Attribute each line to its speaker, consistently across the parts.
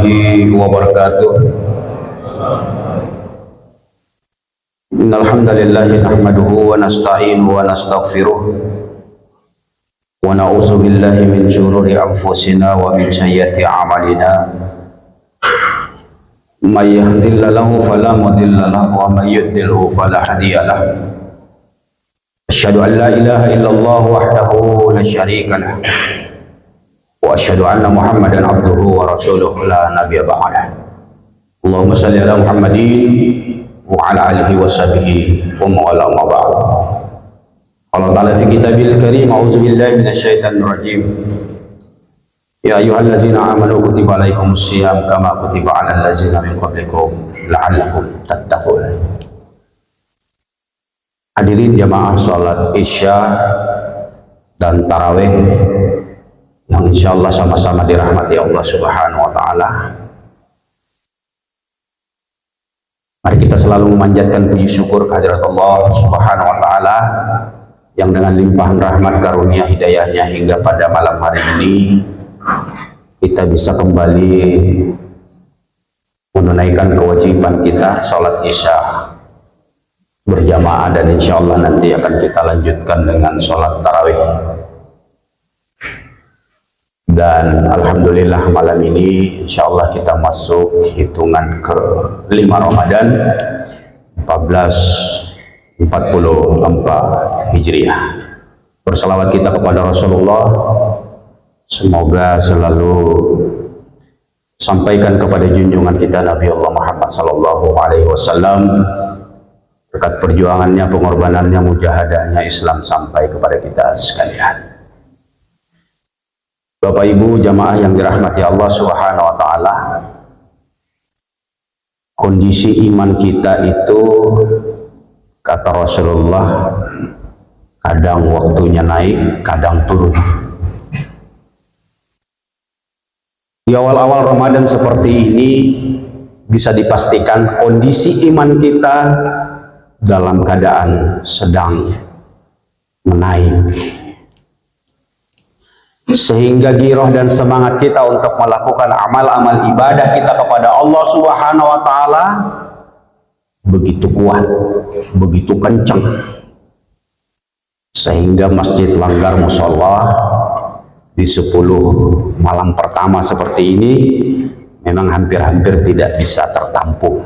Speaker 1: warahmatullahi wabarakatuh. Innal hamdalillah nahmaduhu wa nasta'inuhu wa nastaghfiruh wa na'udzu billahi min shururi anfusina wa min sayyiati a'malina. May yahdihillahu fala mudilla lahu wa may yudlilhu fala hadiya lahu. Asyhadu an la ilaha illallah wahdahu la syarika lah. Wa asyhadu anna Muhammadan abduhu wa rasuluhu la nabiyya ba'dah. Allahumma shalli ala Muhammadin wa ala alihi wa sahbihi wa mawala ma ba'd. Allah Ta'ala fi kitabil karim, a'udzu billahi minasyaitonir rajim. Ya ayyuhallazina amanu kutiba alaikumus syiyam kama kutiba alal ladzina min qablikum la'allakum tattaqun. Hadirin jamaah salat Isya dan tarawih yang insyaallah sama-sama dirahmati Allah Subhanahu wa taala. Mari kita selalu memanjatkan puji syukur kehadirat Allah Subhanahu wa taala yang dengan limpahan rahmat karunia hidayahnya hingga pada malam hari ini kita bisa kembali menunaikan kewajiban kita salat Isya berjamaah, dan insyaallah nanti akan kita lanjutkan dengan salat tarawih. Dan alhamdulillah malam ini insyaallah kita masuk hitungan ke-5 Ramadan 1444 Hijriah. Berselawat kita kepada Rasulullah, semoga selalu sampaikan kepada junjungan kita Nabi Allah Muhammad sallallahu alaihi wasallam berkat perjuangannya, pengorbanannya, mujahadahnya Islam sampai kepada kita sekalian. Bapak Ibu jamaah yang dirahmati Allah Subhanahu wa taala, kondisi iman kita itu kata Rasulullah kadang waktunya naik, kadang turun. Di awal-awal Ramadan seperti ini bisa dipastikan kondisi iman kita dalam keadaan sedang menaik, sehingga giroh dan semangat kita untuk melakukan amal-amal ibadah kita kepada Allah Subhanahu wa taala begitu kuat, begitu kencang, sehingga masjid langgar musholla di 10 malam pertama seperti ini memang hampir-hampir tidak bisa tertampung.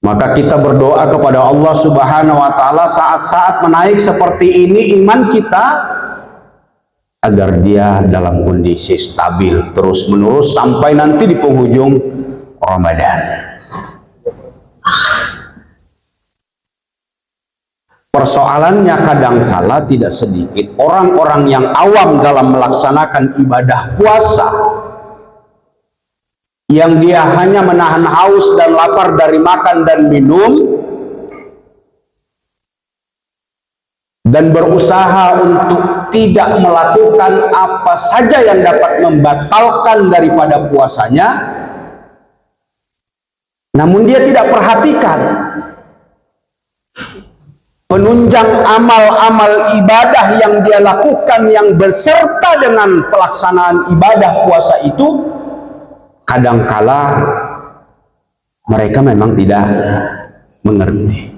Speaker 1: Maka kita berdoa kepada Allah Subhanahu wa taala saat-saat menaik seperti ini iman kita, agar dia dalam kondisi stabil terus menerus sampai nanti di penghujung Ramadan. Persoalannya kadangkala tidak sedikit orang-orang yang awam dalam melaksanakan ibadah puasa, yang dia hanya menahan haus dan lapar dari makan dan minum dan berusaha untuk tidak melakukan apa saja yang dapat membatalkan daripada puasanya, namun dia tidak perhatikan penunjang amal-amal ibadah yang dia lakukan yang berserta dengan pelaksanaan ibadah puasa itu. Kadangkala mereka memang tidak mengerti,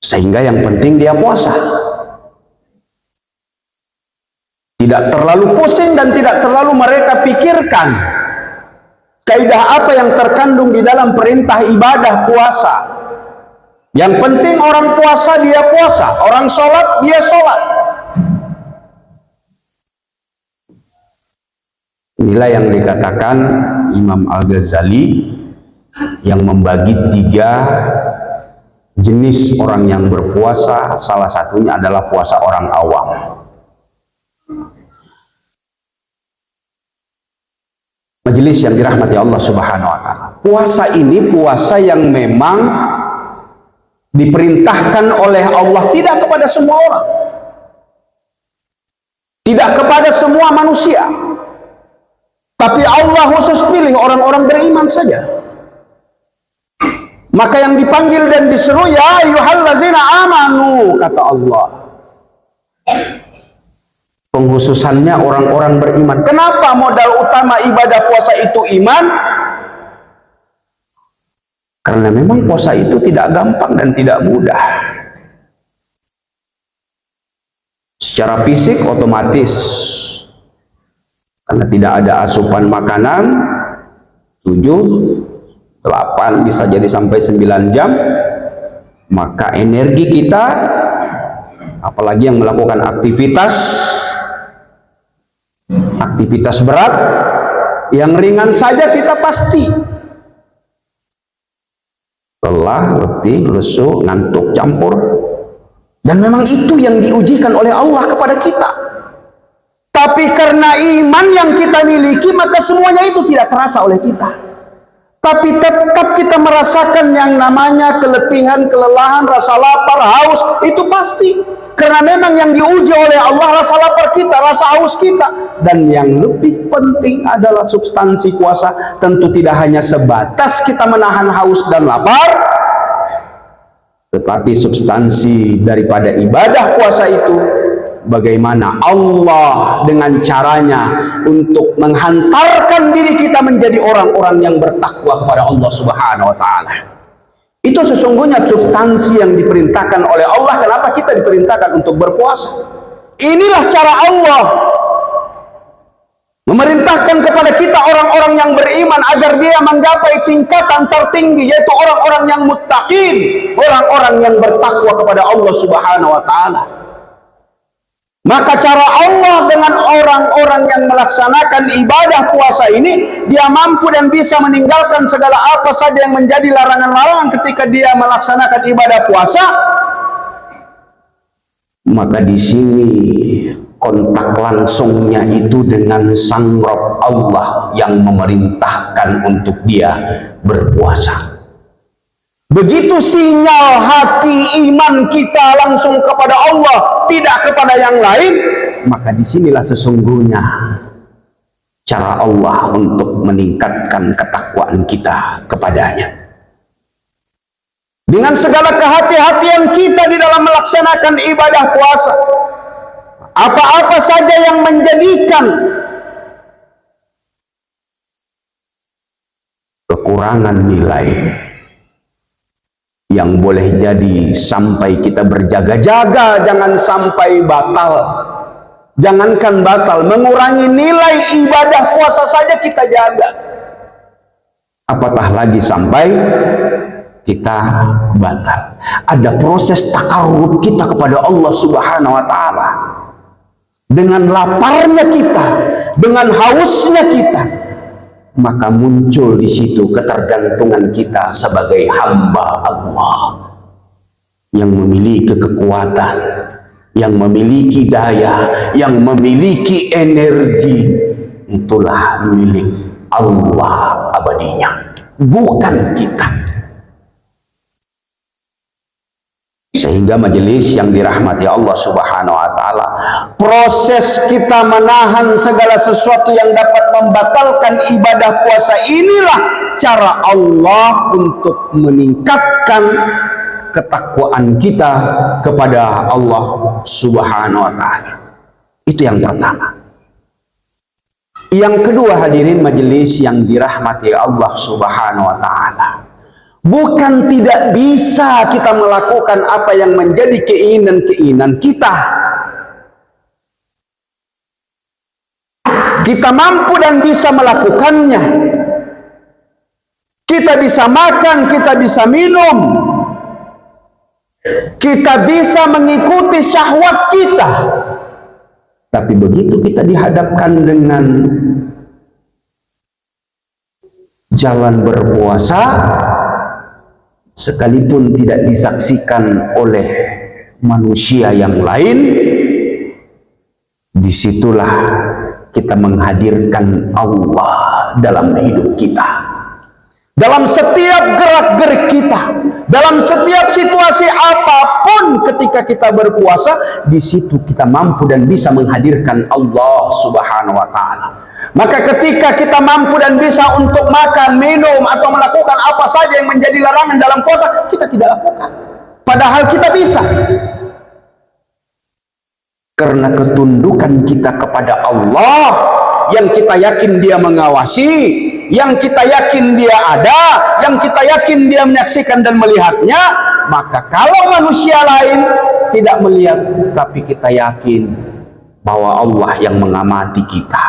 Speaker 1: sehingga yang penting dia puasa, tidak terlalu pusing dan tidak terlalu mereka pikirkan kaidah apa yang terkandung di dalam perintah ibadah puasa. Yang penting orang puasa dia puasa, orang sholat dia sholat. Inilah yang dikatakan Imam Al-Ghazali yang membagi 3 jenis orang yang berpuasa. Salah satunya adalah puasa orang awam. Majelis yang dirahmati Allah Subhanahu wa taala, puasa ini puasa yang memang diperintahkan oleh Allah tidak kepada semua orang, tidak kepada semua manusia, tapi Allah khusus pilih orang-orang beriman saja. Maka yang dipanggil dan diseru ya ayyuhallazina amanu, kata Allah, penghususannya orang-orang beriman. Kenapa modal utama ibadah puasa itu iman? Karena memang puasa itu tidak gampang dan tidak mudah. Secara fisik otomatis, karena tidak ada asupan makanan, 7, 8, bisa jadi sampai 9 jam, maka energi kita, apalagi yang melakukan aktivitas berat, yang ringan saja kita pasti lelah, letih, lesu, ngantuk, campur. Dan memang itu yang diujikan oleh Allah kepada kita. Tapi karena iman yang kita miliki, maka semuanya itu tidak terasa oleh kita. Tapi tetap kita merasakan yang namanya keletihan, kelelahan, rasa lapar, haus, itu pasti. Karena memang yang diuji oleh Allah rasa lapar kita, rasa haus kita. Dan yang lebih penting adalah substansi puasa. Tentu tidak hanya sebatas kita menahan haus dan lapar, tetapi substansi daripada ibadah puasa itu, bagaimana Allah dengan caranya untuk menghantarkan diri kita menjadi orang-orang yang bertakwa kepada Allah Subhanahu wa Ta'ala. Itu sesungguhnya substansi yang diperintahkan oleh Allah. Kenapa kita diperintahkan untuk berpuasa? Inilah cara Allah memerintahkan kepada kita orang-orang yang beriman agar dia menggapai tingkatan tertinggi, yaitu orang-orang yang muttaqin, orang-orang yang bertakwa kepada Allah Subhanahu wa Ta'ala. Maka cara Allah dengan orang-orang yang melaksanakan ibadah puasa ini, dia mampu dan bisa meninggalkan segala apa saja yang menjadi larangan-larangan ketika dia melaksanakan ibadah puasa. Maka di sini kontak langsungnya itu dengan Sang Rabb Allah yang memerintahkan untuk dia berpuasa. Begitu sinyal hati iman kita langsung kepada Allah, tidak kepada yang lain, maka disinilah sesungguhnya cara Allah untuk meningkatkan ketakwaan kita kepadanya. Dengan segala kehati-hatian kita di dalam melaksanakan ibadah puasa, apa-apa saja yang menjadikan kekurangan nilai, yang boleh jadi sampai kita berjaga-jaga jangan sampai batal. Jangankan batal, mengurangi nilai ibadah puasa saja kita jaga, apatah lagi sampai kita batal. Ada proses takarrub kita kepada Allah Subhanahu wa Ta'ala. Dengan laparnya kita, dengan hausnya kita, maka muncul di situ ketergantungan kita sebagai hamba Allah yang memiliki kekuatan, yang memiliki daya, yang memiliki energi. Itulah milik Allah abadinya, bukan kita. Sehingga majelis yang dirahmati Allah Subhanahu wa Ta'ala, proses kita menahan segala sesuatu yang dapat membatalkan ibadah puasa, inilah cara Allah untuk meningkatkan ketakwaan kita kepada Allah Subhanahu wa Ta'ala. Itu yang pertama. Yang kedua, hadirin majelis yang dirahmati Allah Subhanahu wa Ta'ala, bukan tidak bisa kita melakukan apa yang menjadi keinginan-keinginan kita. Kita mampu dan bisa melakukannya. Kita bisa makan, kita bisa minum, kita bisa mengikuti syahwat kita. Tapi begitu kita dihadapkan dengan jalan berpuasa, sekalipun tidak disaksikan oleh manusia yang lain, disitulah kita menghadirkan Allah dalam hidup kita, dalam setiap gerak-gerik kita, dalam setiap situasi apapun. Ketika kita berpuasa, di situ kita mampu dan bisa menghadirkan Allah Subhanahu wa Ta'ala. Maka ketika kita mampu dan bisa untuk makan, minum, atau melakukan apa saja yang menjadi larangan dalam puasa, kita tidak lakukan. Padahal kita bisa. Karena ketundukan kita kepada Allah, yang kita yakin Dia mengawasi, yang kita yakin Dia ada, yang kita yakin Dia menyaksikan dan melihatnya. Maka kalau manusia lain tidak melihat, tapi kita yakin bahwa Allah yang mengamati kita,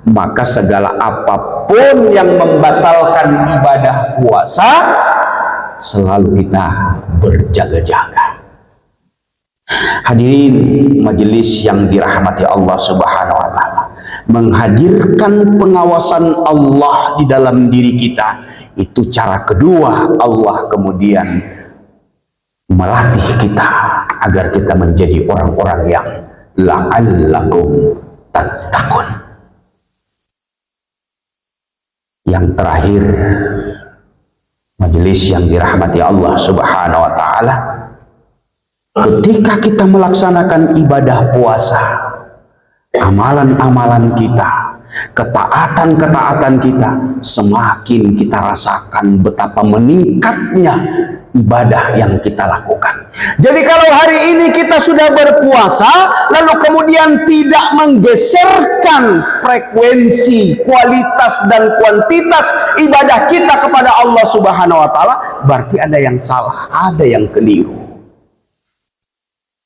Speaker 1: maka segala apapun yang membatalkan ibadah puasa, selalu kita berjaga-jaga. Hadirin majelis yang dirahmati Allah Subhanahu wa taala, menghadirkan pengawasan Allah di dalam diri kita, itu cara kedua Allah kemudian melatih kita agar kita menjadi orang-orang yang la'allakum tattaqun. Yang terakhir, majelis yang dirahmati Allah Subhanahu wa taala, ketika kita melaksanakan ibadah puasa, amalan-amalan kita, ketaatan-ketaatan kita, semakin kita rasakan betapa meningkatnya ibadah yang kita lakukan. Jadi kalau hari ini kita sudah berpuasa, lalu kemudian tidak menggeserkan frekuensi, kualitas dan kuantitas ibadah kita kepada Allah Subhanahu wa taala, berarti ada yang salah, ada yang keliru.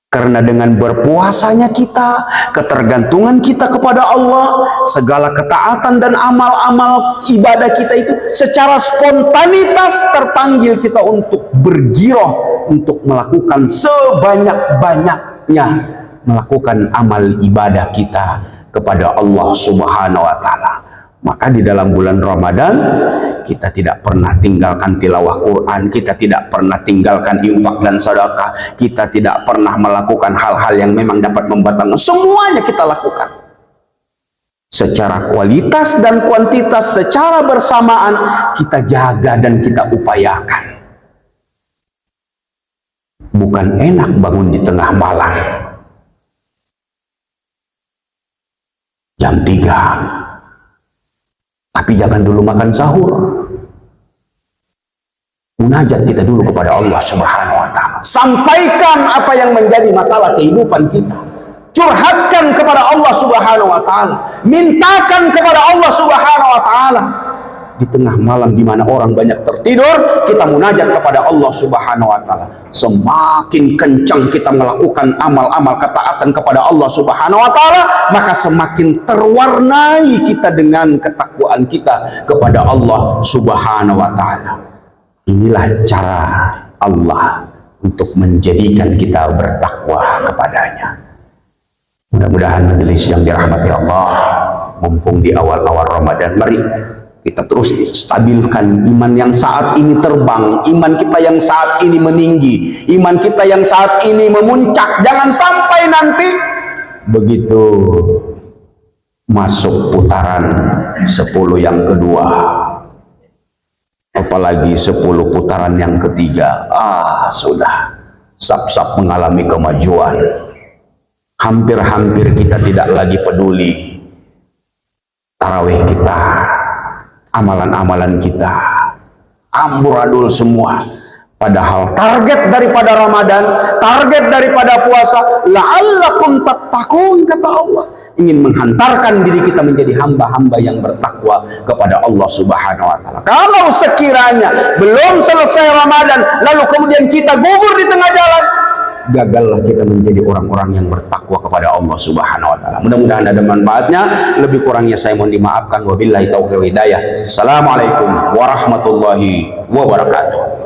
Speaker 1: Karena dengan berpuasanya kita, ketergantungan kita kepada Allah, segala ketaatan dan amal-amal ibadah kita itu secara spontanitas terpanggil kita untuk bergiroh, untuk melakukan sebanyak-banyaknya, melakukan amal ibadah kita kepada Allah Subhanahu wa taala. Maka di dalam bulan Ramadan kita tidak pernah tinggalkan tilawah Quran, kita tidak pernah tinggalkan infak dan sedekah, kita tidak pernah melakukan hal-hal yang memang dapat membatalkan. Semuanya kita lakukan secara kualitas dan kuantitas, secara bersamaan kita jaga dan kita upayakan. Bukan enak bangun di tengah malam jam 3, tapi jangan dulu makan sahur. Munajat kita dulu kepada Allah Subhanahu wa taala. Sampaikan apa yang menjadi masalah kehidupan kita. Curhatkan kepada Allah Subhanahu wa taala. Mintakan kepada Allah Subhanahu wa taala. Di tengah malam di mana orang banyak tertidur, kita munajat kepada Allah Subhanahu wa taala. Semakin kencang kita melakukan amal-amal ketaatan kepada Allah Subhanahu wa taala, maka semakin terwarnai kita dengan ketakwaan kita kepada Allah Subhanahu wa taala. Inilah cara Allah untuk menjadikan kita bertakwa kepadanya. Mudah-mudahan majelis yang dirahmati Allah, mumpung di awal-awal Ramadan, mari kita terus stabilkan iman yang saat ini terbang, iman kita yang saat ini meninggi, iman kita yang saat ini memuncak. Jangan sampai nanti begitu masuk putaran 10 yang kedua, apalagi 10 putaran yang ketiga, sudah sap-sap mengalami kemajuan. Hampir-hampir kita tidak lagi peduli tarawih kita, amalan-amalan kita amburadul semua. Padahal target daripada Ramadan, target daripada puasa, la'allakum tattaqun, kata Allah, ingin menghantarkan diri kita menjadi hamba-hamba yang bertakwa kepada Allah Subhanahu wa taala. Kalau sekiranya belum selesai Ramadan lalu kemudian kita gugur di tengah jalan, gagallah kita menjadi orang-orang yang bertakwa kepada Allah Subhanahu wa taala. Mudah-mudahan ada manfaatnya. Lebih kurangnya saya mohon dimaafkan. Wabillahi taufiq wal hidayah. Assalamualaikum warahmatullahi wabarakatuh.